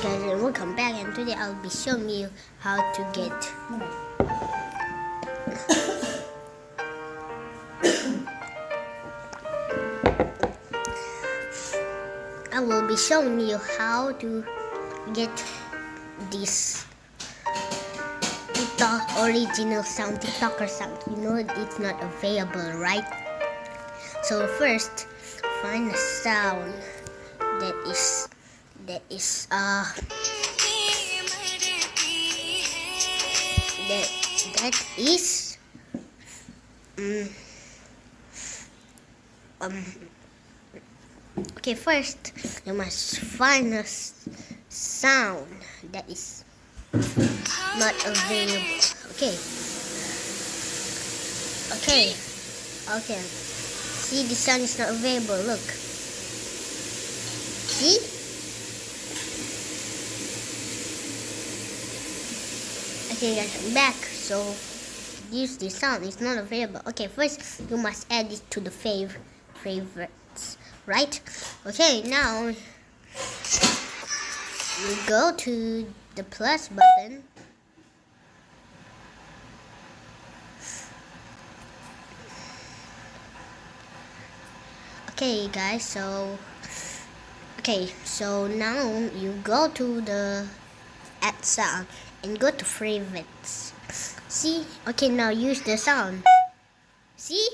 guys, and welcome back, and today I'll be showing you how to get I will be showing you how to get this TikTok original sound, TikToker sound. You know it's not available, right? So first, find a sound that is that is okay. First, you must find a sound that is not available. Okay. See, the sound is not available. Look. See? Okay, guys, I'm back. So, use the sound. It's not available. Okay, first you must add it to the favorites, right? Okay, now you go to the plus button. Okay, guys. So now you go to the add sound and go to favorites. See? Okay, now use the sound. See?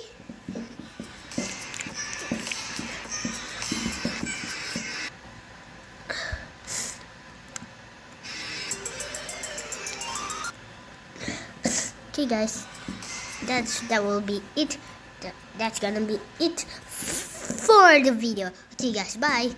Okay, guys, that will be it. That's gonna be it for the video. Okay, guys, bye.